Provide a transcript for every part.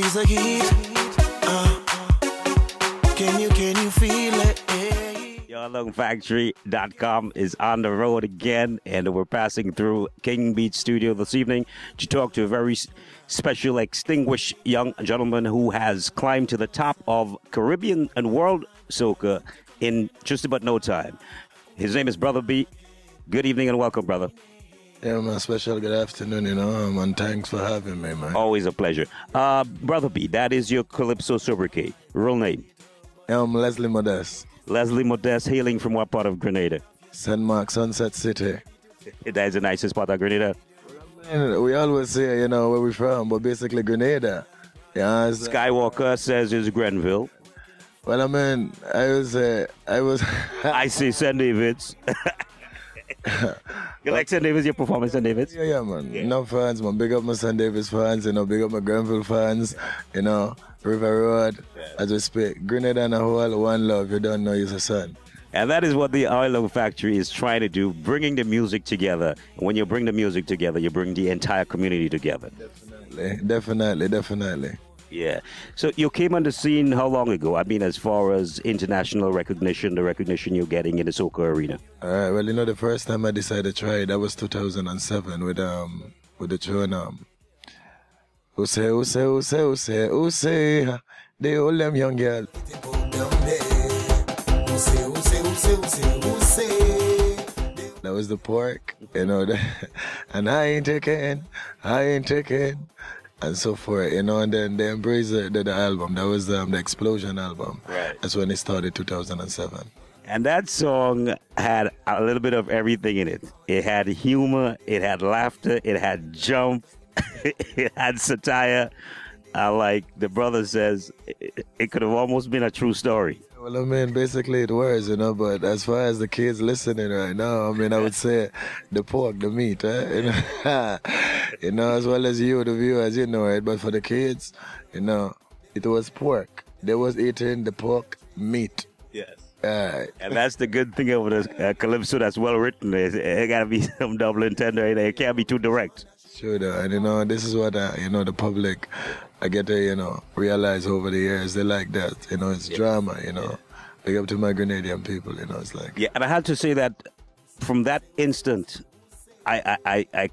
is a heat. Can you feel it? OILDOWNFactory.com is on the road again, and we're passing through King Beach Studio this evening to talk to a very special, extinguished young gentleman who has climbed to the top of Caribbean and world soca in just about no time. His name is Brother B. Good evening and welcome, brother. Yeah, man, special good afternoon, and thanks for having me, man. Always a pleasure. Brother B, that is your Calypso sobriquet. Real name? I'm Leslie Modest. Leslie Modest, hailing from what part of Grenada? St. Mark, Sunset City. That is the nicest part of Grenada. Man, we always say, where we're from, but basically Grenada. Yeah, Skywalker says it's Grenville. Well, I mean, I was... I see St. David's. You like St. David's, your performance St. David's? Yeah, man. Yeah. No fans, man. Big up my St. David's fans, big up my Grenville fans, River Road, as we speak. Grenada and a whole one love, you don't know you're a son. And that is what the Oil Factory is trying to do, bringing the music together. And when you bring the music together, you bring the entire community together. Definitely. Yeah. So you came on the scene how long ago? I mean, as far as international recognition, the recognition you're getting in the soca arena. All right. Well, the first time I decided to try it, that was 2007 with the tune who say, they all them young girl. That was the pork, and I ain't taking, and so forth, and then they embraced the album. That was the Explosion album. Right. That's when it started, 2007. And that song had a little bit of everything in it. It had humor, it had laughter, it had jump, it had satire. Like the brother says, it could have almost been a true story. Well, I mean, basically it was, but as far as the kids listening right now, I would say the pork, the meat, as well as you, the viewers, right? But for the kids, it was pork. They was eating the pork meat. Yes. And that's the good thing over the Calypso that's well written. It got to be some double entendre. It can't be too direct. Sure, and this is what, the public, I get to, realize over the years. They like that, it's drama, Big up to my Grenadian people, it's like. Yeah, and I had to say that from that instant, I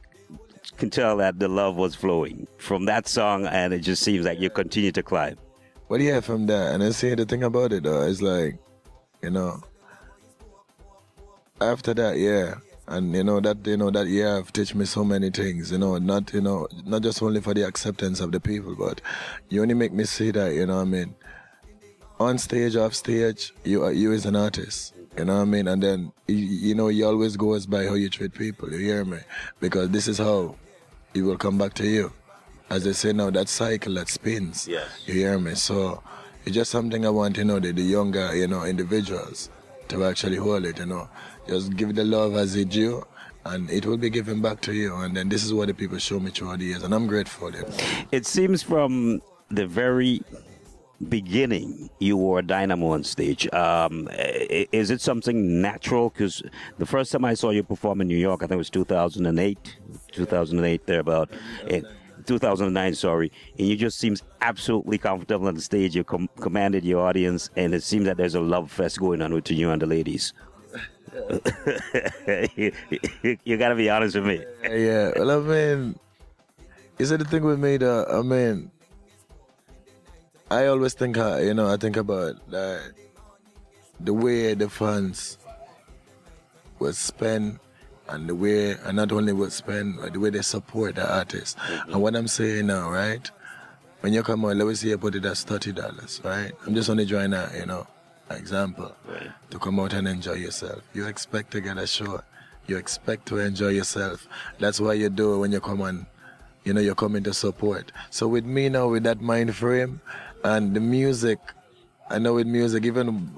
can tell that the love was flowing from that song, and it just seems like you continue to climb. Well, yeah, from that, and I see the thing about it, though, it's like, after that, yeah. And that year have taught me so many things, not just only for the acceptance of the people, but you only make me see that, on stage, off stage, you as an artist, and then you always goes by how you treat people, you hear me? Because this is how it will come back to you. As they say now, that cycle that spins, yes. You hear me? So it's just something I want, the younger, individuals to actually hold it, Just give the love as it due, and it will be given back to you. And then this is what the people show me throughout the years, and I'm grateful. It seems from the very beginning you were a dynamo on stage. Is it something natural? Because the first time I saw you perform in New York, I think it was 2008 thereabout. 2009, sorry, and you just seems absolutely comfortable on the stage. You commanded your audience, and it seems that there's a love fest going on between you and the ladies. You gotta be honest with me. Yeah, well, you see the thing with me, though, I always think, I think about the way the fans would spend, and the way, and not only would spend, but the way they support the artists. Mm-hmm. And what I'm saying now, right? When you come out, let me say you put it as $30, right? I'm just only drawing a, example, right, to come out and enjoy yourself. You expect to get a show. You expect to enjoy yourself. That's why you do it when you come on. You're coming to support. So with me now, with that mind frame and the music, I know with music, even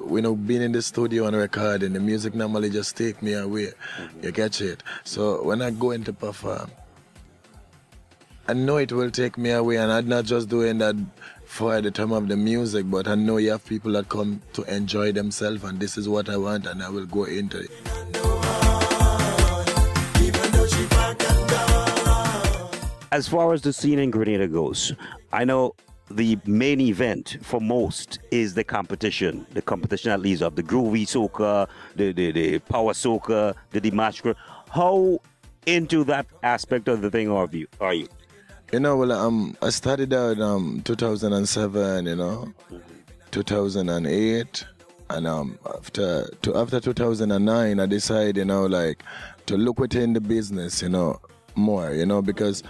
being in the studio and recording, the music normally just take me away. Mm-hmm. You catch it? So when I go in to perform, I know it will take me away, and I'm not just doing that for the time of the music, but I know you have people that come to enjoy themselves, and this is what I want, and I will go into it. As far as the scene in Grenada goes, I know the main event for most is the competition. The competition that leads up the groovy soca, the power soca, the Dimashq. How into that aspect of the thing are you? You know, well, I started out 2007, 2008, and after 2009, I decided, like, to look within the business, more, because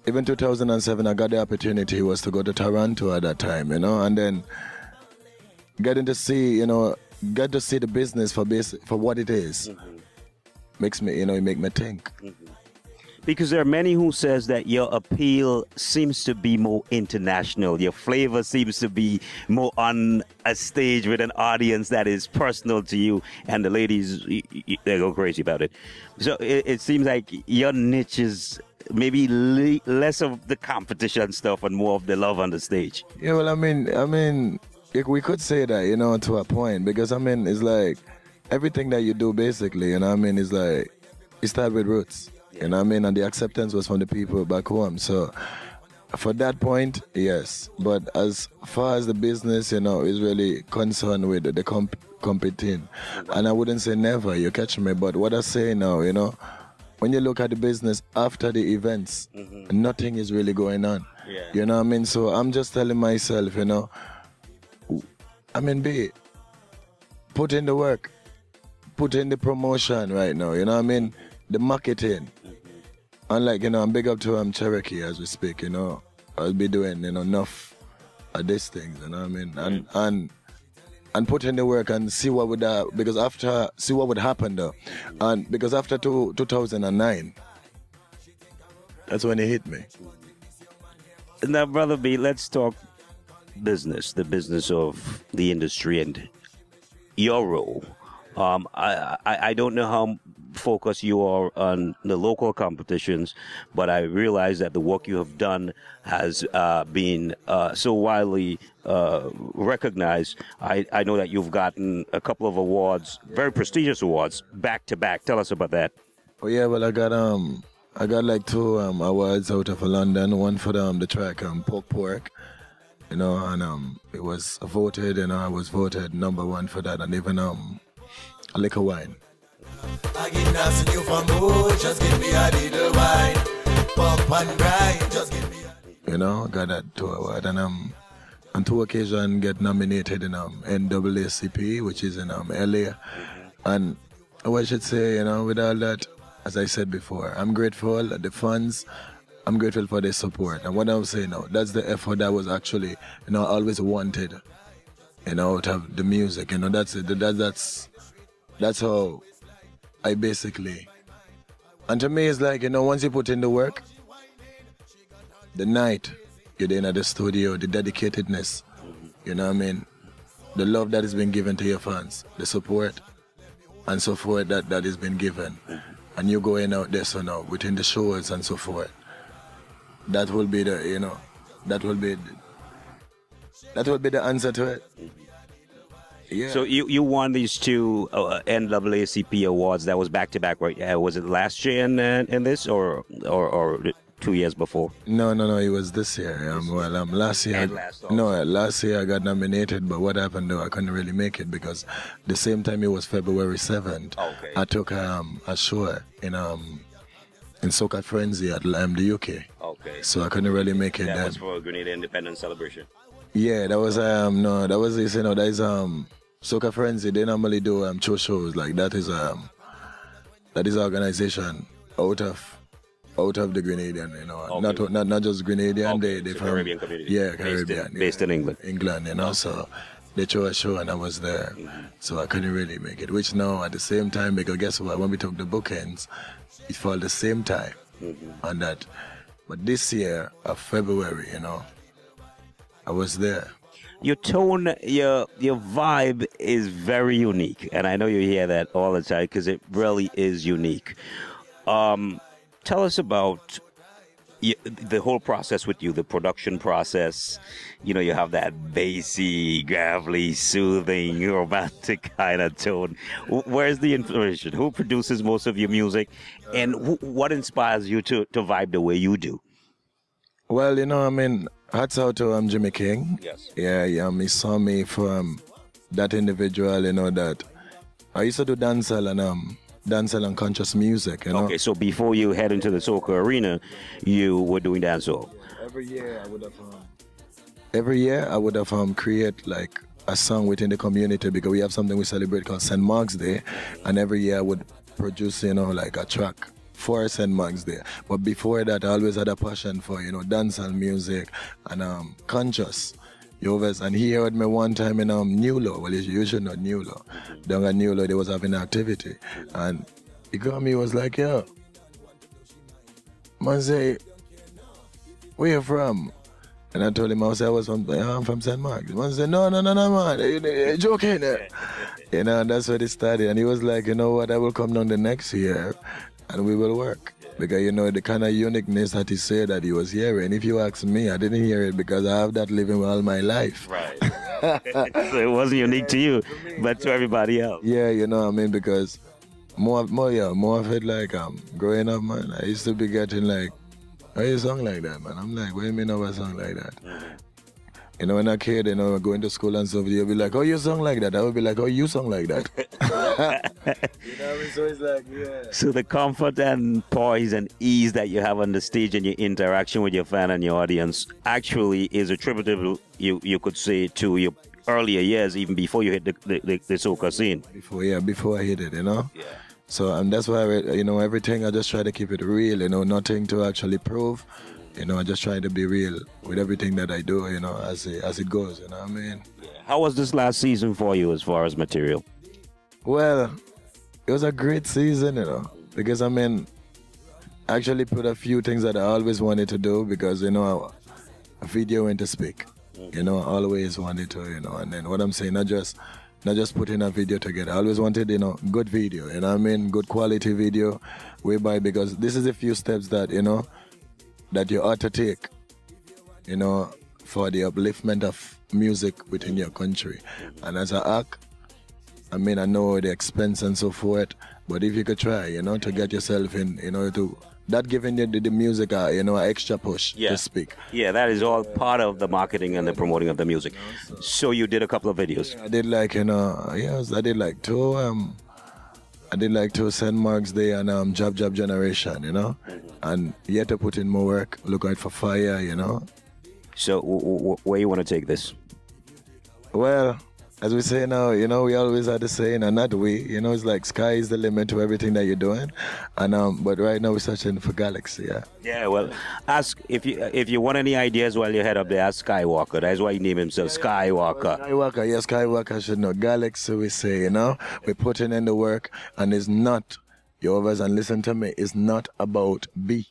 even 2007, I got the opportunity was to go to Toronto at that time, and then getting to see, get to see the business for what it is, makes me, it make me think. Because there are many who says that your appeal seems to be more international. Your flavor seems to be more on a stage with an audience that is personal to you, and the ladies, they go crazy about it. So it seems like your niche is maybe less of the competition stuff and more of the love on the stage. Yeah, well, I mean, we could say that, to a point, because it's like everything that you do basically, it's like it starts with roots. And the acceptance was from the people back home. So for that point, yes. But as far as the business, is really concerned with the competing. And I wouldn't say never, you catch me. But what I say now, when you look at the business after the events, nothing is really going on. Yeah. You know what I mean? So I'm just telling myself, put in the work, put in the promotion right now, the marketing. Unlike, I'm big up to Cherokee as we speak, I'll be doing, enough of these things, and put in the work and see what would see what would happen though. And because after 2009, that's when it hit me. Now, Brother B, let's talk business, the business of the industry and your role. I don't know how focused you are on the local competitions, but I realize that the work you have done has been so widely recognized. I know that you've gotten a couple of awards, very prestigious awards, back to back. Tell us about that. Oh yeah, well I got like 2 awards out of London. One for the track Pork, and it was voted, I was voted #1 for that, and even a liquor wine. I get nasty you for mood, just give me a little wine. Pump and grind, just give me a... got that 2 award, and on 2 occasions get nominated in NAACP, which is in LA. And I should say, with all that, as I said before, I'm grateful the fans. I'm grateful for their support. And what I'm saying now, that's the effort that was actually, I always wanted, out of the music. That's how I basically, and to me it's like, once you put in the work, the night you're in at the studio, the dedicatedness, the love that has been given to your fans, the support and so forth that has been given, and you going out there now within the shows and so forth, that will be the, that will be the answer to it. Yeah. So you won these 2 NAACP awards. That was back to back, right? Was it last year in this, or 2 years before? No, it was this year. Last year. Last year I got nominated, but what happened though, I couldn't really make it because the same time it was February 7th. Okay. I took a show in Soca Frenzy at the UK. Okay. So I couldn't really make it. That was for Grenadian Independence celebration. Yeah, that was that was this, that is Soca Frenzy. They normally do shows like that is organization out of the Grenadian, okay. not just Grenadian. Okay. They from Caribbean community. Yeah, Caribbean. Based in England. Okay. So they threw a show and I was there. So I couldn't really make it. Which now at the same time, because guess what? When we took the bookends, it fell the same time on that. But this year of February, I was there. Your tone, your vibe is very unique, and I know you hear that all the time because it really is unique. Tell us about the whole process with you, the production process. You have that bassy, gravelly, soothing, romantic kind of tone. Where's the inspiration? Who produces most of your music, and what inspires you to vibe the way you do? Well, you know, I mean, hats out to Jimmy King. Yes. Yeah, he saw me from that individual, you know, that I used to do dancehall and conscious music, you know. Okay, so before you head into the soca arena, you were doing dancehall. Every year I would have create like a song within the community, because we have something we celebrate called St. Mark's Day, and every year I would produce, you know, like a track for St. Mark's Day. But before that, I always had a passion for, you know, dancehall music and conscious. And he heard me one time in New Law. Well, you should know New Law. Down at New Law, they was having an activity, and he got me, was like, yo, man say, where you from? And I told him, I was from St. Mark's. Man said, no, man, you're joking. You know, and that's where it started. And he was like, you know what, I will come down the next year and we will work. Because, you know, the kind of uniqueness that he said that he was hearing. If you ask me, I didn't hear it because I have that living all my life. Right. So it wasn't unique to you, but to everybody else. Yeah, you know what I mean? Because more of it, like, growing up, man, I used to be getting like, why you song like that, man? I'm like, what do you mean of a song like that? You know, when I kid, you know, going to school and stuff, you'll be like, oh, you song like that. I would be like, oh, you song like that. You know what I mean? So it's like, yeah. So the comfort and poise and ease that you have on the stage and your interaction with your fan and your audience actually is attributable, you could say, to your earlier years, even before you hit the soca scene. Before I hit it, you know? Yeah. So, and that's why, you know, everything I just try to keep it real, you know, nothing to actually prove. You know, I just try to be real with everything that I do, you know, as it goes, you know what I mean? Yeah. How was this last season for you as far as material? Well, it was a great season, you know, because, I mean, I actually put a few things that I always wanted to do because, you know, a video went to speak. You know, I always wanted to, you know, and then what I'm saying, not just putting a video together. I always wanted, you know, good video, you know what I mean? Good quality video, whereby, because this is a few steps that, you know, that you ought to take, you know, for the upliftment of music within your country. And as an act, I mean, I know the expense and so forth, but if you could try, you know, to get yourself in, you know, to that giving the music, you know, an extra push to speak. Yeah, that is all part of the marketing and the promoting of the music. So you did a couple of videos. I did like, you know, yes, I did like two. I did like two St. Mark's Day and Job Generation, you know, and yet to put in more work. Look out for fire, you know. So where you want to take this? Well, as we say now, you know, we always had the saying, and not we, you know, it's like sky is the limit to everything that you're doing. And but right now we're searching for galaxy, yeah. Yeah, well, ask if you want any ideas while you head up there, ask Skywalker. That's why he named himself Skywalker. Skywalker, yes, Skywalker should know. Galaxy, we say, you know, we're putting in the work, and it's not, you always and listen to me, it's not about B.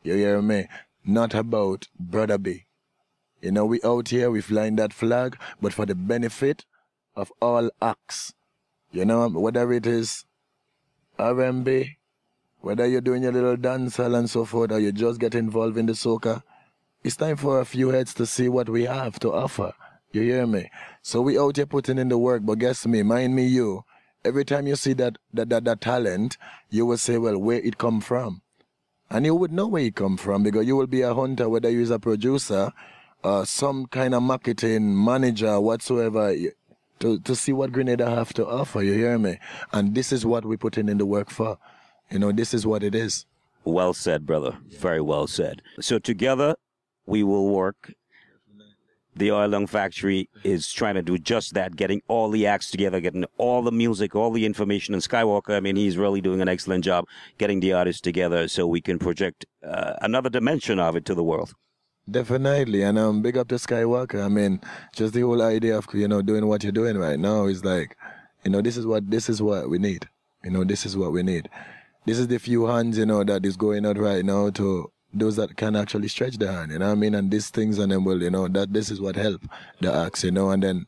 You hear me? Not about Brother B. You know, we out here, we flying that flag, but for the benefit of all acts. You know, whether it is R&B, whether you're doing your little dancehall and so forth, or you just get involved in the soca, it's time for a few heads to see what we have to offer. You hear me? So we out here putting in the work, but guess me, mind me you, every time you see that talent, you will say, well, where it come from? And you would know where it come from, because you will be a hunter, whether you're a producer, some kind of marketing manager whatsoever, to see what Grenada have to offer, you hear me? And this is what we put in the work for. You know, this is what it is. Well said, brother. Very well said. So together, we will work. The Oil Down Factory is trying to do just that, getting all the acts together, getting all the music, all the information. And Skywalker, I mean, he's really doing an excellent job getting the artists together so we can project another dimension of it to the world. Definitely, and big up to Skywalker. I mean, just the whole idea of, you know, doing what you're doing right now is like, you know, this is what we need. You know, this is what we need. This is the few hands, you know, that is going out right now to those that can actually stretch their hand, you know what I mean? And these things, and then, well, you know, that this is what help the acts, you know. And then,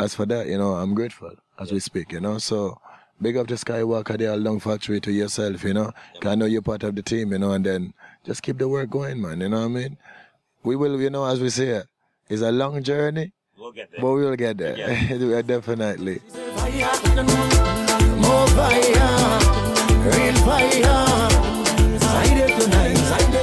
as for that, you know, I'm grateful as we speak, you know. So, big up to Skywalker, the Oil Down Factory, to yourself, you know. I know you're part of the team, you know, and then just keep the work going, man, you know what I mean? We will, you know, as we say, it's a long journey. We'll get there. But we will get there. Definitely. More fire, real fire. Side it tonight, side it.